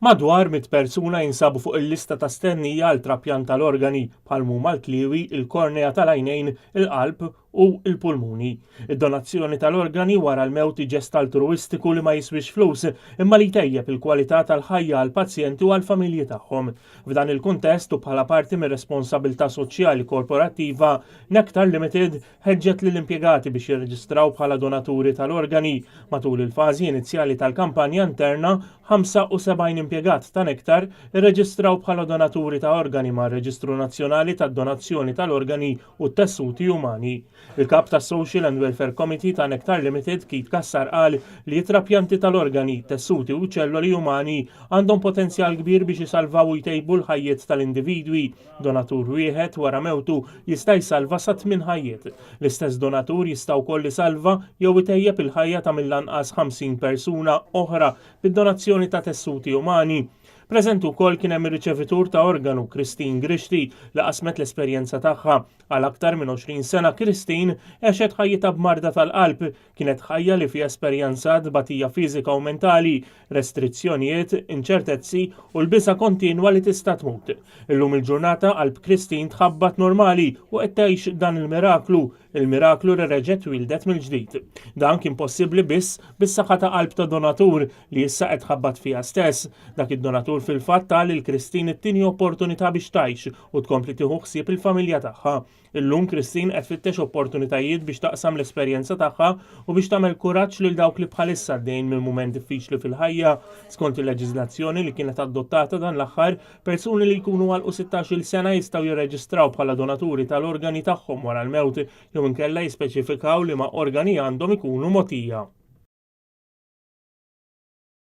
Madwar 100 persuna jinsabu fuq il-lista ta' stennija għal trappjan tal-organi bħal huma l-kliwi, il-kornea tal-għajnejn, il-qalb u il-pulmuni. Id-donazzjoni tal-organi wara l-mewt ġest altruistiku li ma jiswix flus imma li tejjeb il-kwalità tal-ħajja għal pazjenti u għal familji tagħhom. F'dan il-kuntest u bħala parti mir-responsabilità soċjali korporattiva, Nectar Limited ħeġġet lill-impjegati biex jirreġistraw bħala donaturi tal-organi. Matul il-fażi inizjali tal-kampanja interna, 75 impjegat ta' Nectar irreġistraw bħala donaturi ta' organi ma' Reġistru Nazzjonali tad-Donazzjoni tal-Organi u t-Tessuti Umani. Il-kap tas Social and Welfare Committee ta' Nectar Limited Kit Kassar qal li t-trapjanti tal-organi, tessuti u ċelloli umani għandhom potenzjal kbir biex jisalvaw u jtejbu l-ħajjiet tal-individwi. Donatur wieħed wara mewtu jista' jsalva sa 8 ħajjiet. L-istess donatur jista' wkoll isalva jew itejjeb il-ħajja ta' mill-anqas 50 persuna oħra bid-donazzjoni ta' tessuti umani. Preżenti wkoll kien hemm ir-riċevitur ta' organu Christine Grixti li qasmet l-esperjenza tagħha. Għal aktar minn 20 sena Christine għexet ħajjitha b'marda tal-qalb, kienet ħajja li fiha esperjenza dbatija fiżika u mentali, restrizzjonijiet, inċertezzi u l-bisa kontinwa li tista' tmut. Illum il-ġurnata qalb Christine tħabbat normali u qed tgħix dan il-miraklu li reġgħet wildet mill-ġdid. Dan kien possibbli biss bis-saħħa ta' qalb ta' donatur li issa qed tħabbat fiha stess. Dak id-donatur fil-fatt tal lil Christine it-tieni opportunità biex tgħix u tkompli tieħu ħsieb il-familja tagħha. Illum Christine qed tfittex opportunitajiet biex taqsam l-esperjenza tagħha u biex tagħmel kuraġġ lil dawk li bħalissa għaddejjin minn mument diffiċli fil-ħajja. Skont il-leġiżlazzjoni li kienet adottata dan l-aħħar, persuni li jkunu għalqu 16-il sena jistgħu jirreġistraw bħala donaturi tal-organi tagħhom wara l-mewt jew inkella jispeċifikaw li ma' organi għandhom ikunu mogħtija.